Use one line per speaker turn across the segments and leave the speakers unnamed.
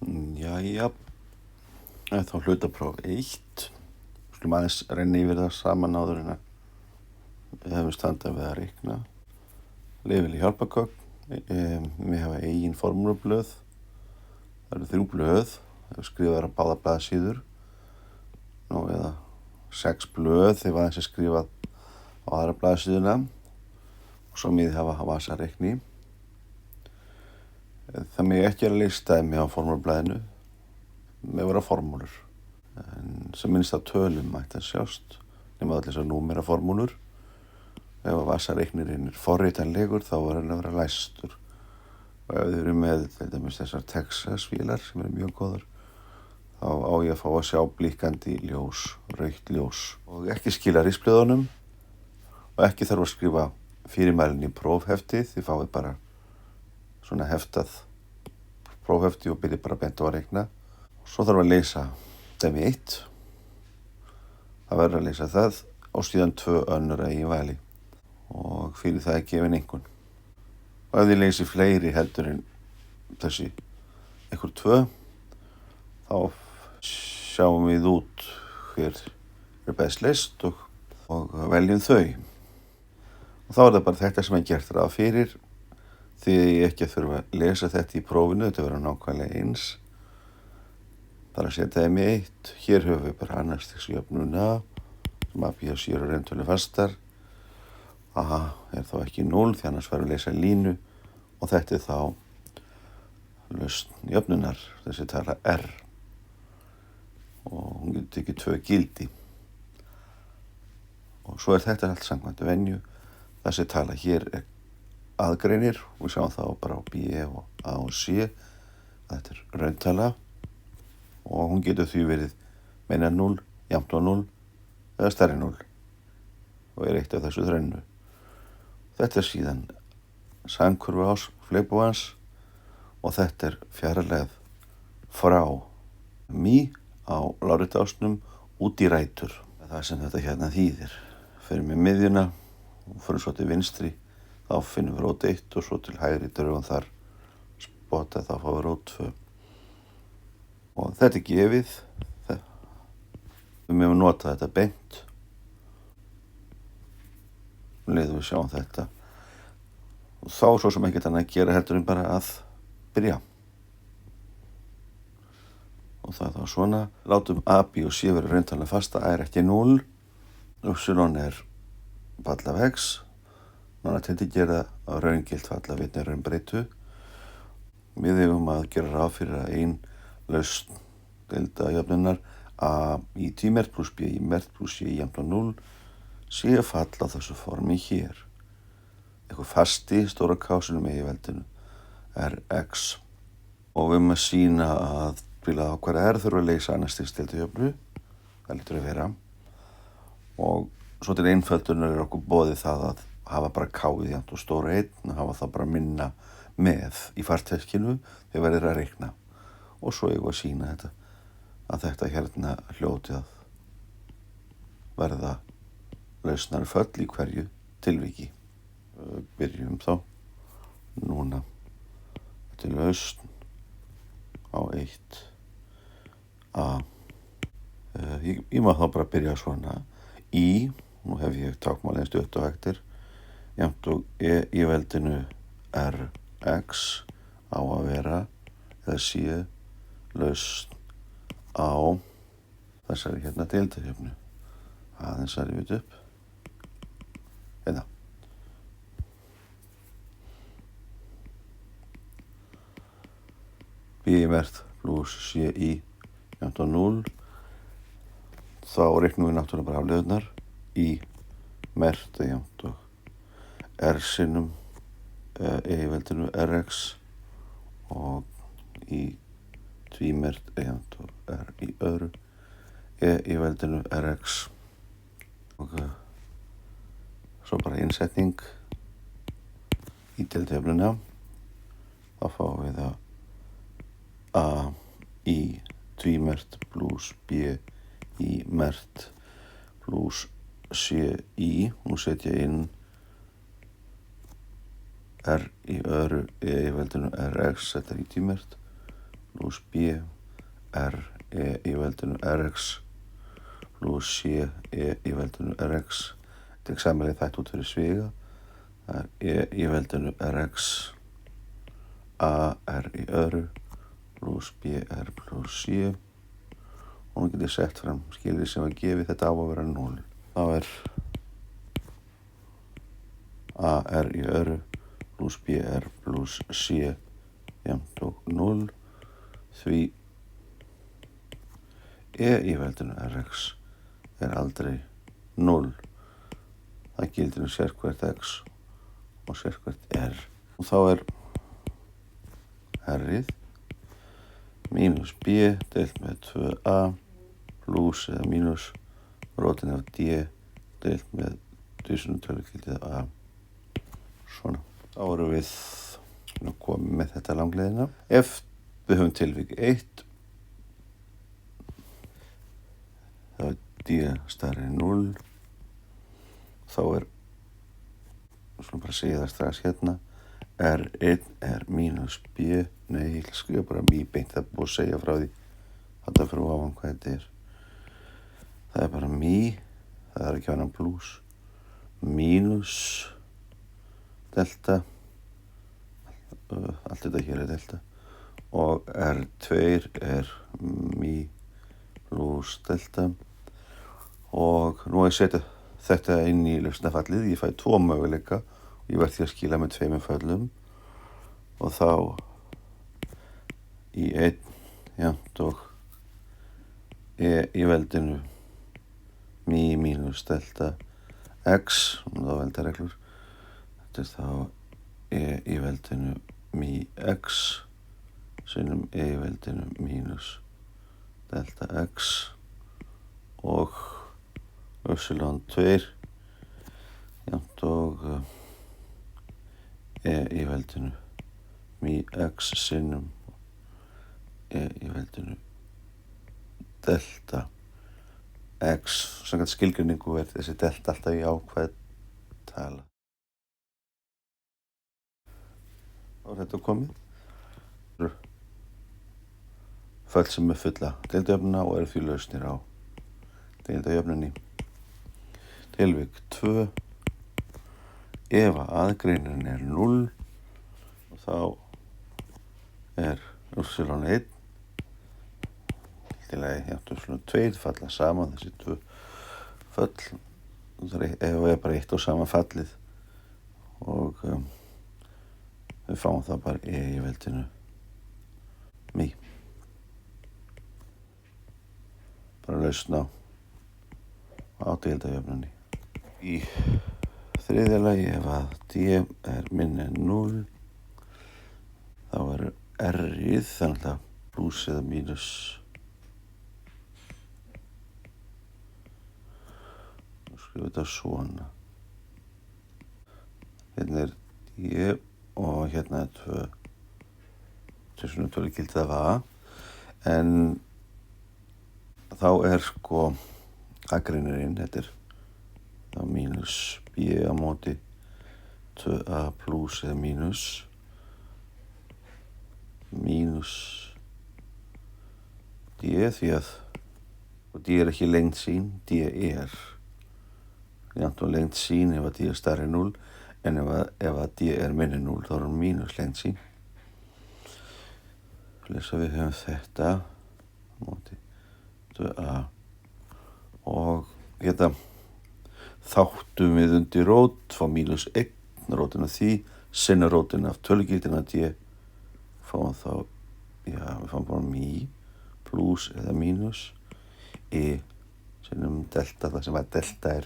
Jæja, þá hlutapróf 1. Skulum aðeins renna yfir það saman áður en að við hefum standað við að reikna. Leifileg hjálpargögn. Við hafa eigin formúlublöð. Það eru 3 blöð. Það eru skrifaðar á báðar blaðsíður. Eða 6 blöð þegar aðeins er skrifað á aðra blaðsíðuna. Og svo miði hafa vasareikni. Það megi ekki að lista dæmi á formúlublaðinu með vera formúlur. En sem minnst á tölum mætti að sjást nema allir þessar númeraformúlur. Ef að vasareiknirinn er forritanlegur þá er hann að vera læstur. Og ef þið eru með til dæmis þessar Texas vélar sem eru mjög góðar þá á ég að fá að sjá blikkandi ljós, rautt ljós. Og ekki skila risblöðunum og ekki þarf að skrifa fyrirmælin í prófheftið. Þið fáið bara svona heftað prófhefti og byrja bara beint á að reikna. Svo þarf að leysa dæmi 1. Það verður að leysa það og síðan 2 önnur eigin vali. Og fyrir það er gefin einhvern. Og ef þið leysi fleiri heldur en þessi einhver 2, þá sjáum við út hver er best leyst og veljum þau. Og þá er það bara þetta sem er gert ráð fyrir. Því ég ekki að þurfa að lesa þetta í prófinu, þetta verður nákvæmlega eins. Bara að setja dæmi 1. Hér höfum við bara annars stigs jöfnuna sem að býja sér og reyntölu fastar. A er þá ekki 0 því annars verður að lesa línu og þetta er þá lausn jöfnunar, þessi tala R. Og hún getur ekki 2 gildi. Og svo er þetta allt samkvæmt venju. Þessi tala hér er aðgreinir og við sjáum þá bara á B og A og C. Þetta er rauntala og hún getur því verið meina 0, jafnt á 0 eða stærri 0 og er eitt af þessu þrennu. Þetta er síðan samkurfu ás fleipúans og þetta er fjarlægð frá mý á lárétta-ásnum út í rætur. Það sem þetta hérna þýðir. Fyrir með miðjuna og fyrir svo til vinstri. Þá finnum við rót 1 og svo til hægri drögum þar spota þá fáum við rót 2. Og þetta er gefið. Við mögum nota þetta beint. Leiðum við sjáum þetta. Og þá svo sem ekkert annað að gera heldur en bara að byrja. Og það er þá svona. Látum A, B og C vera rauntalega fasta. A er ekki 0. Y er fall af X. Þannig að þetta gera að raungilt falla vitni raunbreytu. Við hefum að gera ráð fyrir að ein lausn deildajöfnunar A í tvímerkt plus B í merkt plus C jafnt á 0 sé að falla á þessu formi hér. Eitthvað fasti stóra kásinu með í veldinu er X. Og við höfum að sýna að á hverja R þurfa að leysa annars stigs deildajöfnu. Það lítur að vera. Og svo til einföldunar er okkur boðið það að hafa bara K-ið jafnt og stóra 1 og hafa það bara minna með í farteskinu þegar verður að reikna. Og svo eigum við að sýna þetta að þetta hérna hljóti að verða lausnar föll í hverju tilviki. Byrjum þá núna. Þetta er lausn á 1 A. Ég má þá bara byrja svona í, nú hef ég tákmálið stutt og hægtir, jafnt og E í veldinu RX á að vera eða sé lausn á þessari hérna deildajöfnu. Aðeins að rifja upp. Hérna. B í mert plus C í jafnt á 0. Þá reiknum við náttúrulega bara afleiðurnar. Í mert er jafnt og R sinnum E í veldinu RX og í tvímert er jafnt og R í öðru E í veldinu RX og svo bara innsetning í deildajöfnuna. Þá fáum við að A í tvímert plus B í mert plus C í, nú setja inn R í öðru E í veldinu RX, þetta er í tvímert pluss B R E í veldinu RX pluss C E í veldinu RX. Þetta er sammeilið þætt út fyrir sviga. Það er E í veldinu RX A R í öðru pluss B R pluss C. Og nú get ég sett fram skilyrði sem var gefið, þetta á að vera 0. Þá er A R í öðru pluss B R pluss C jafnt og 0. Því E í veldinu RX er aldrei 0. Það gildir sérhvert X og sérhvert R. Og þá er R-ið mínus B deilt með 2A pluss eða mínus rótin af D deilt með tölugildið A. Svona. Þá erum við komið með þetta langleiðina. Ef við höfum tilvik 1, þá er D stærri en 0. Þá er, svona bara segja það strax hérna, R1 er mínus B. Nei, ég skrifa bara mý beint, það er búið að segja frá því. Þetta fyrir ofan hvað þetta er. Það er bara mý, það er ekki annan pluss, mínus delta, allt þetta hér er delta, og R2 er mý pluss delta. Og nú ég setja þetta inn í lausnafallið, ég fæ 2 möguleika og ég verð því að skila með 2 föllum og þá í 1 jafnt og E í veldinu mý mínus delta X, og þá veldareglur. Þetta er þá E í veldinu mý X sinnum E í veldinu mínus delta X og epsilon 2 jafnt og E í veldinu mý X sinnum E í veldinu delta X. Samkvæmt skilgreiningu er þessi delta alltaf í jákvæð tala. Þá er þetta komið. Föll sem er fulla deildajöfnuna og eru því lausnir á deildajöfnunni. Tilvik 2. Ef aðgreinin er 0 og þá er epsilon 1 til að epsilon 2 falla saman þessi 2 föll. Það er bara eitt og sama fallið og við fáum það bara E í veldinu mý. Bara lausn á deildajöfnunni. Í þriðja lagi ef að D er minni en 0 þá er R-ið þannig að pluss eða mínus skrifa þetta svona. Hérna er D og hérna er 2 tölugildið af A, en þá er sko aðgreinirinn, þetta er þá mínus B á móti 2A pluss eða mínus D því að og D er ekki lengd sín, D er jafnt og lengd sín ef að D er stærri en 0, en ef að D er minni 0 þá er hann mínus lengd sín. Lesa við höfum þetta á móti 2A og hérna þáttum við undir rót fá mínus 1 rótin af því sinna rótin af tölugildina D fáum þá, já við fáum bara mý pluss eða mínus E sinnum delta, það sem að delta er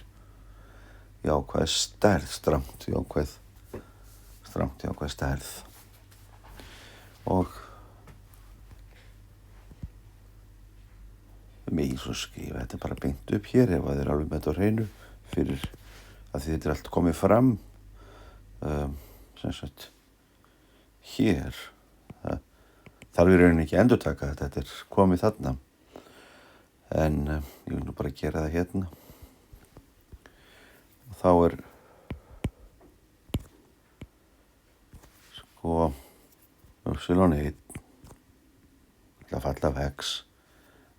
jákvæð stærð, strangt jákvæð stærð og mig svo skrifa þetta bara beint upp hér ef það er alveg með þetta á hreinu fyrir að því þetta er allt komið fram sem sagt hér þarf í rauninni ekki endurtaka þetta er komið þarna en ég vil nú bara gera það hérna og þá er sko epsilon 1 til að falla af x,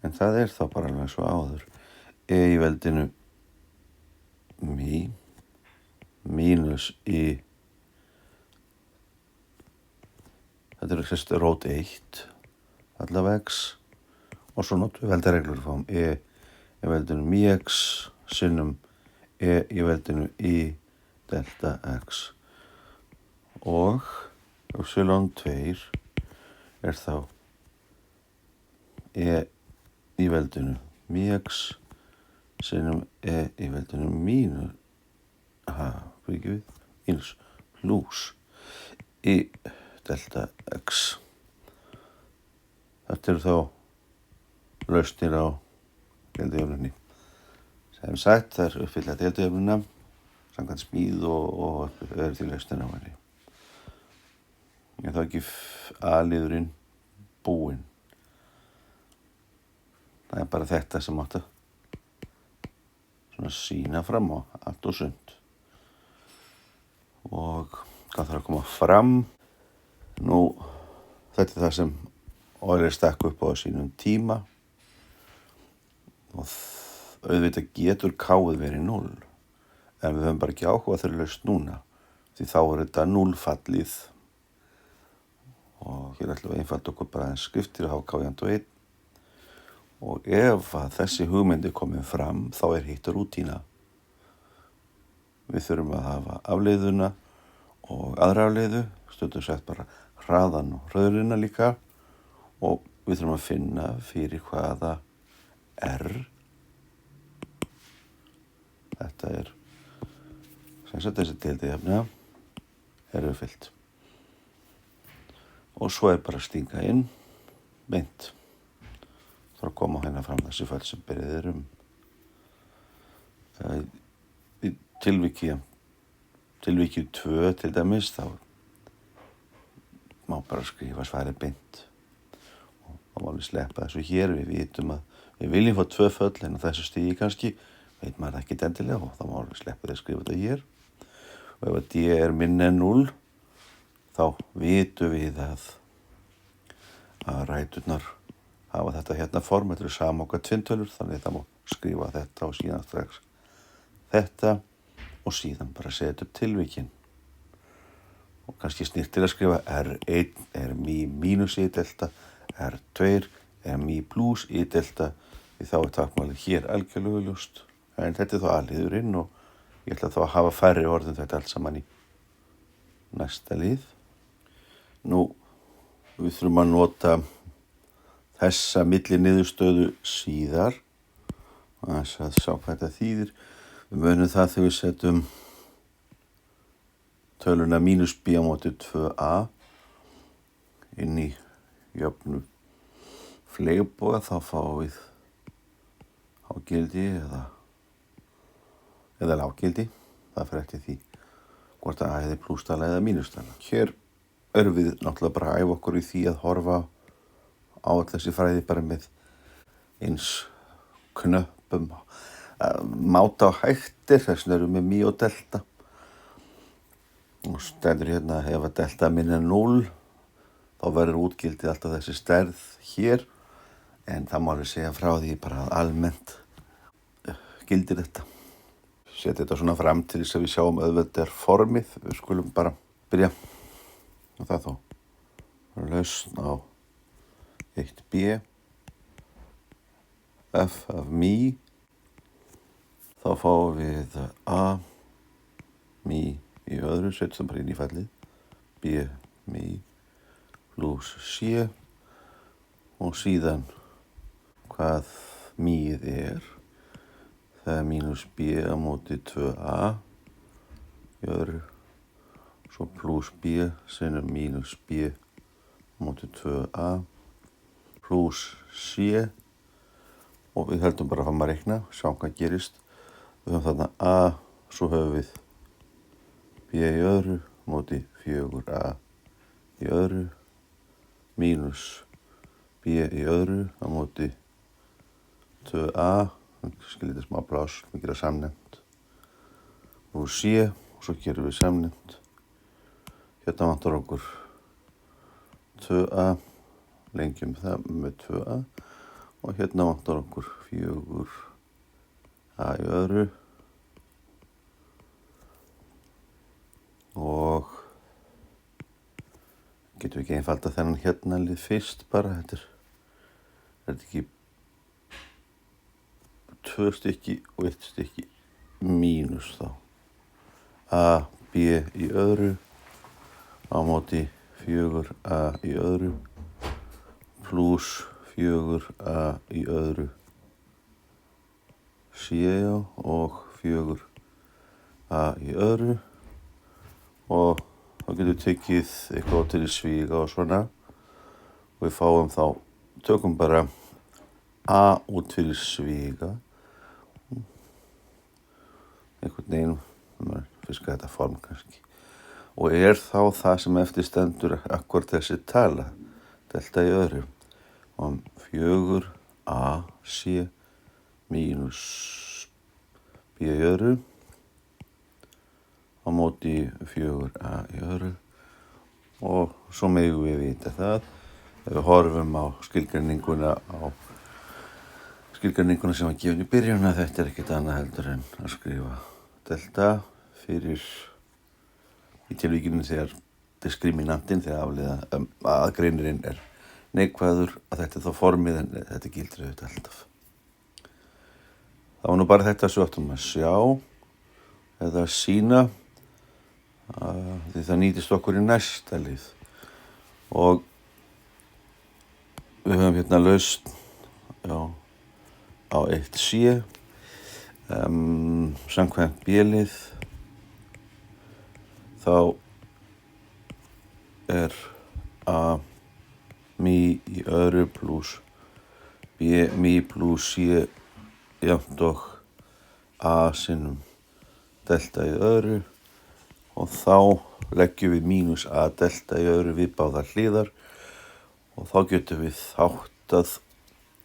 en það er þá bara alveg svo áður. E í veldinu mý mínus í, þetta er sérst rót 1, falla af x, og svo notum við veldareglur og fáum e í veldinu mý x sinnum e í veldinu í delta x, og epsilon 2 er þá e í veldinu mý x sinnum e í veldinu mínus plus í delta x. Þetta eru þá lausnir á deildajöfnunni. Sem sagt, það er uppfylla deildajöfnuna samkvæmt smíð og er til lausnir á henni. En þá ekki A-liðurinn búinn. Það er bara þetta sem átti að sýna fram á allt og sund. Og hvað þarf að koma fram? Nú, þetta er það sem Euler stakk upp á sínum tíma, og auðvitað getur K-ið verið 0, en við höfum bara ekki áhuga þeirra laust núna, því þá er þetta 0-fallið, og hér ætlum við einfalt okkur bara aðeins skriftir að hafa K jafnt á 1, og ef að þessi hugmynd er komin fram, þá er hitt rútína. Við þurfum að hafa afleiðuna og aðra afleiðu, stundum sett bara hraðan og hröðruna líka, og við þurfum að finna fyrir hvaða R þetta er, sem sagt þessi deildajöfna er uppfyllt. Og svo er bara að stinga inn beint. Það er að koma hérna fram þessi föll sem byrðið í tilviki 2 til dæmis, þá má bara skrifa svarið beint. Og þá má við sleppa þessu hér, við vitum að við viljum fá 2 föll en á þessu stigi kannski, veit maður ekki endilega, og þá má við sleppa því að skrifa þetta hér. Og ef að D er minna en 0, þá vitum við að ræturnar hafa þetta hérna form, þetta eru samokkar tvinntölur, þannig það má skrifa þetta og síðan strax þetta, og síðan bara setja upp tilvikin. Og kannski snirtir að skrifa R1 er mý mínus í delta, R2 er mý plus í delta, því þá er táknmálið hér algjörlega ljóst. En þetta er þá A-liðurinn, og ég ætla þá að hafa færri orðin þetta allt saman í næsta lið. Nú, við þurfum að nota þessa milliniðurstöðu síðar, að sjá hvað þetta þýðir. Við munum það þegar við setjum töluna mínus b á móti 2a inn í jöfnu fleygboga, þá fáum við hágildi eða lággildi. Það fer eftir því hvort að A er plústala eða mínustala. Hér erum við náttúrulega bara að æfa okkur í því að horfa á öll þessi fræði bara með eins knöppum, máta á hægtir, þess vegna erum við mý og delta. Og stendur hérna, ef að delta minna 0, þá verður útgildið alltaf þessi stærð hér, en það má alveg segja frá því bara að almennt gildir þetta. Setja þetta svona fram til þess að við sjáum auðvitað er formið. Við skulum bara byrja og það þó. Það er lausn á 1b, f af mý, þá fáum við a, mý í öðru, setjum bara inn í fallið, b, mý, plus c, og síðan hvað mýið er, það er mínus b á móti 2a í öðru, svo plus b, sinnum mínus b á móti 2a, plus c, og við höldum bara að fara að reikna, sjá hvað gerist. Við höfum þarna a, svo höfum við b í öðru móti 4a í öðru, mínus b í öðru á móti 2a, skiljið smá pláss, við gera samnefnt, og c, og svo gerum við samnefnt. Hérna vantar okkur 2a, lengjum það með 2a og hérna vantar okkur 4a í öðru og getum við ekki einfalda þennan hérna lið fyrst bara, þetta er ekki 2 stykki og 1 stykki mínus þá a, b í öðru á móti 4a í öðru pluss 4a í öðru c og 4a í öðru og þá getum við tekið eitthvað til í svíga og svona og við fáum þá, tökum bara a út fyrir svíga einhvern veginn, fiska þetta form kannski og þá það sem eftir stendur akkúrat þessi tala, delta í öðru og 4a c mínus b í öðru á móti 4a í öðru og svo megum við vita það ef við horfum á skilgreininguna sem var gefin í byrjun að þetta er ekkert annað heldur en að skrifa delta fyrir í tilvíkinu þegar diskriminantinn, þegar aðgreinirinn er neikvæður að þetta er þá formið en þetta gildir auðvitað alltaf. Það var nú bara þetta svo áttum að sjá eða sýna því það nýtist okkur í næsta lið og við höfum hérna lausn á 1c samkvæmt b-lið þá er a mi í öðru pluss b mi pluss c jafnt og a sinnum delta í öðru og þá leggjum við mínus a delta í öðru við báðar hliðar og þá getum við háttað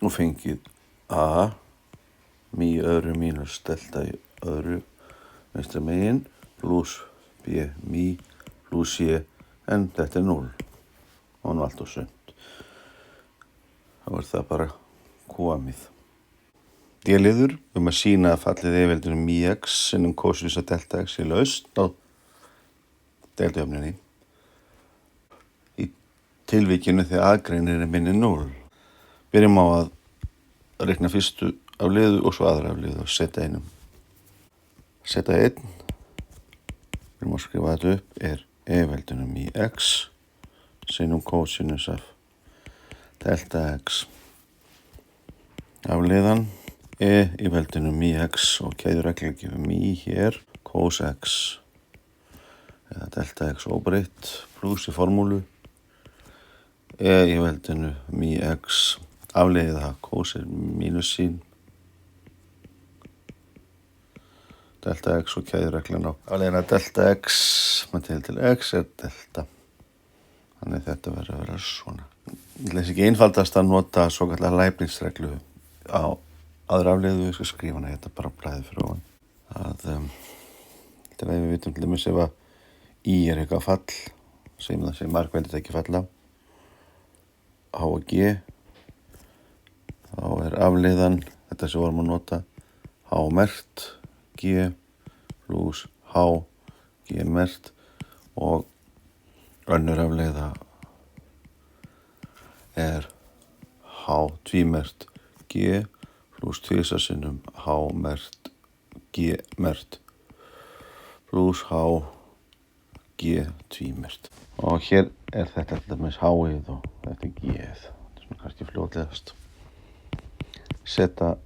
og fengið a mi í öðru mínus delta í öðru vinstra megin pluss b mi pluss c en þetta er 0 og nú allt og sumt. Þá er það bara komið. D-liður að sýna að fallið yfirveldinu mi x sinnum kosinus að delta x í lausn á deildajöfnunni í tilvíkinu þegar aðgreinirinn er minni 0. Byrjum á að reikna fyrstu afleiðu og svo aðra afleiðu og setja 1. Setja 1. Við erum að skrifa þetta upp er yfirveldinu mi x sinnum kosinus af delta x. Afleiðan í veldinu mi x og keðjureglan gefur mi hér cos x eða delta x óbreytt pluss í formúlu í veldinu mi x afleiða cos er mínus sín delta x og keðjureglan á afleiðan að delta x með til x er delta þannig þetta verður að vera svona. Ég ætla ekki einfaldast að nota svo kallar Leibniz-reglu á aðra afleiðu, ég skal skrifa hana hérna bara bræði fyrir ofan þetta við vitum til dæmis ef að í er eitthvað fall segjum það sem margveldið ekki falla h og g þá er afleiðan þetta sem vorum að nota h mert g pluss h g mert og önnur afleiða er h tvímert g pluss 2 sinnum h mert g mert pluss h g tvímert og hér er þetta til dæmis h-ið og þetta er g-ið þetta er svona kannski fljótlegast setja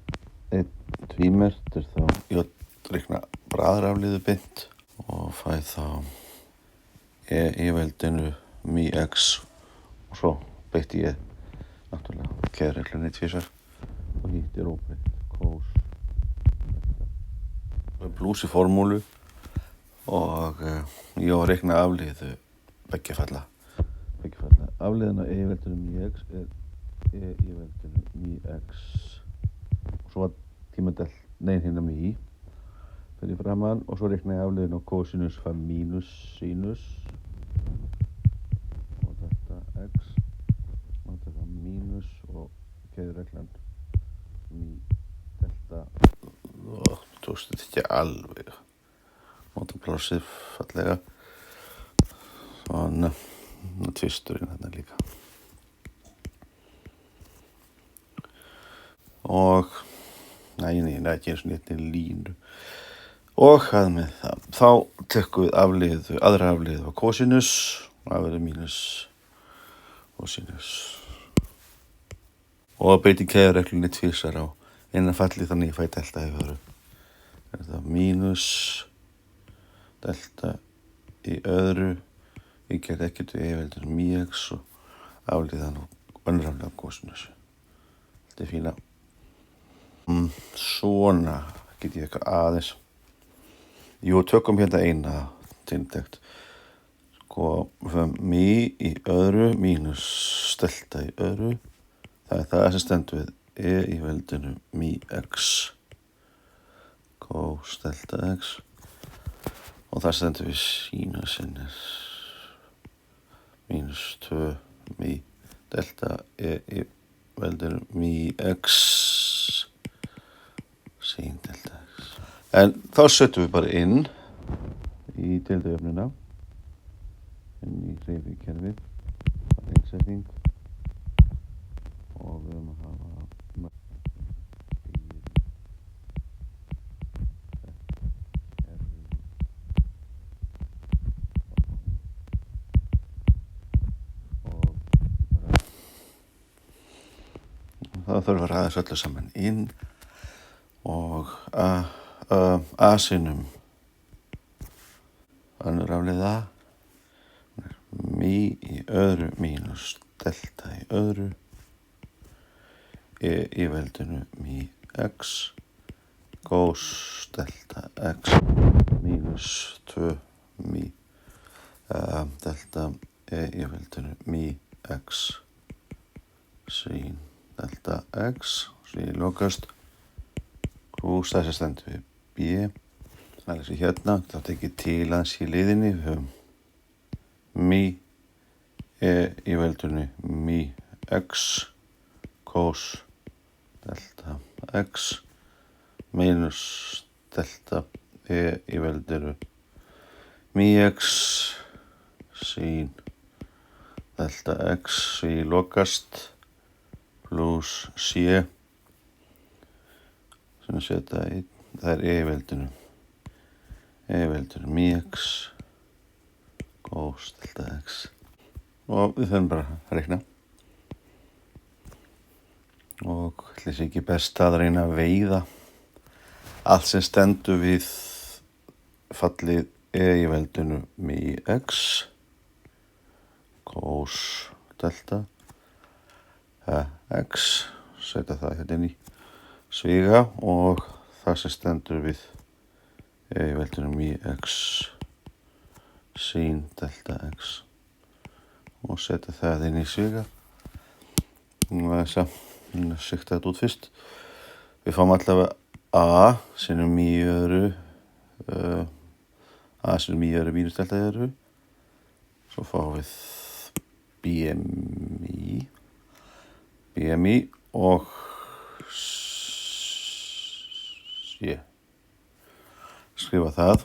1 tvímert er þá ég reikna bara aðra afleiðu beint og fæ þá í veldinu mi x og svo beitti ég náttúrulega keðjureglunni tvisvar og hitt er óbreytt cos pluss í formúlu og ég á að reikna afleiðu beggja falla afleiðan á veldinu mi x er í veldinu mi x og svo var tímadel hérna mi fyrir framan og svo reikna ég afleiðin á cosinus fær mínus sinus og þetta x og þetta keðjureglan mý delta og tókst þetta ekki alveg nota plássið fallega svona tvisturinn þarna líka og ekki eins og nýttin línu og hvað með það þá tekum við aðra afleiðu á kosinus og það verður mínus kosinus og beiti keðjureglunni tvisvar á eina falli þannig ég fæ delta í öðru þetta mínus delta í öðru ég get ekkert við veldur mx og afleiðan og önnur afleiða á kosinus þetta er fína svona get ég eitthvað aðeins tökum hérna eina tindegt sko mý í öðru mínus delta í öðru það er það sem stendur við í veldinu mý x cos delta x og það stendur við sínusinn er mínus 2 mý delta í veldinu mý x sín delta x en þá setjum við bara inn í deildajöfnuna inn í hreyfikerfið innsetning og við höfum að hafa það þarf að ræða öllu saman inn og A-sinum önnur afleiða mý í öðru mínus delta í öðru í veldinu mý x cos delta x mínus 2 mý delta í veldinu mý x sín delta x sem lokast pluss þessi stendur við b það er þessi hérna þá tekið til hans í liðinni við höfum mý í veldinu mý x cos delta x mínus delta í veldinu mý x sín delta x sem lokast pluss c sem setja í það er í veldinu mý x cos delta x og við þurfum bara að reikna og ætli sé ekki best að reyna að veiða allt sem stendur við fallið í veldinu mý x cos delta x setja það hérna inn í sviga og það sem stendur við í veldinu mý x sín delta x og setja það inn í sviga og þess að sikta þetta út fyrst við fáum allavega a sinnum mý í öðru a sinnum mý í öðru mínus delta í öðru svo fáum við BMI og C skrifa það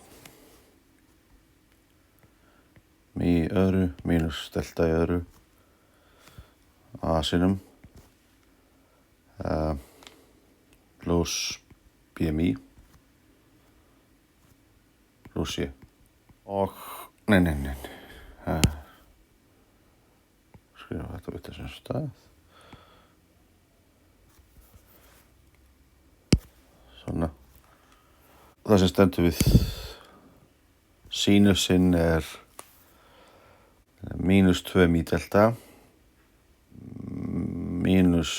mý í öðru mínus delta í öðru a sinnum pluss BMI pluss C og nei skrifa þetta við þessum stað svona það sem stendur við sínusinn er mínus 2 mý delta mínus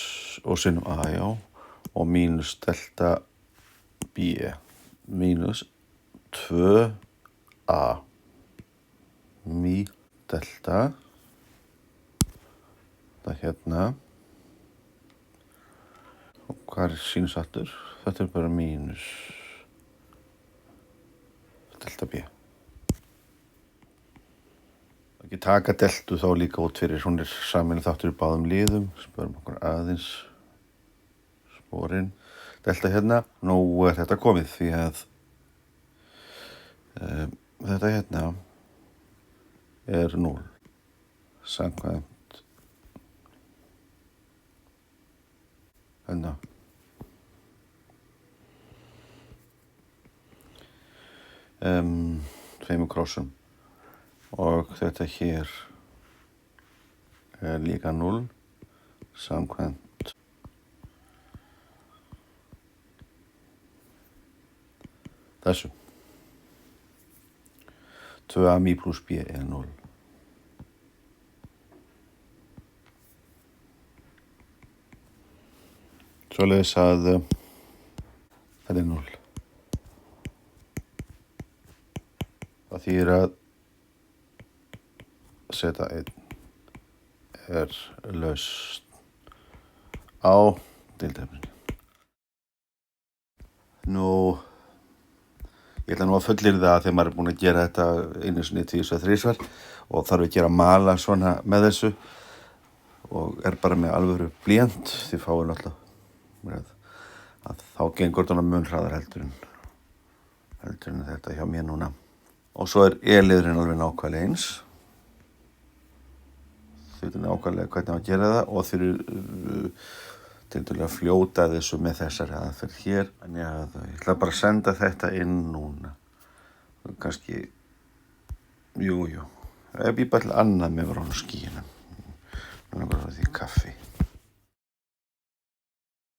og sinnum a já og mínus delta b mínus 2 a mý delta það hérna og hvað er sínusattur? Þetta er bara mínus delta b ekki taka deltu þá líka út fyrir hún er samin þáttur í báðum liðum spörum okkur aðeins sporin delta hérna. Nú er þetta komið því að þetta hérna er 0 samkvæmt hérna tveimur krossum og þetta hér er líka 0 samkvæmt þessu. 2a mi plus b er 0. Svoleiðis að þetta er 0. Það þýðir að seta 1 er laust á deildarefninu. Nú, ég ætla nú að fullyrða að þegar maður er búinn að gera þetta einu sinni, tvisvar, þrisvar og þarf ekki að mala svona með þessu og er bara með alvöru blýant, því fáið náttúrulega að þá gengur þetta mun hraðar heldur en þetta hjá mér núna. Og svo er E-liðurinn alveg nákvæmlega eins. Þau veitum nákvæmlega hvernig á að gera það og þau eru tiltölulega að fljóta þessu með þessari aðferð hér. Þannig að ég ætla bara að senda þetta inn núna. Kannski, jú. Ef ég bara annað með frá skýinu. Nú er bara því kaffi.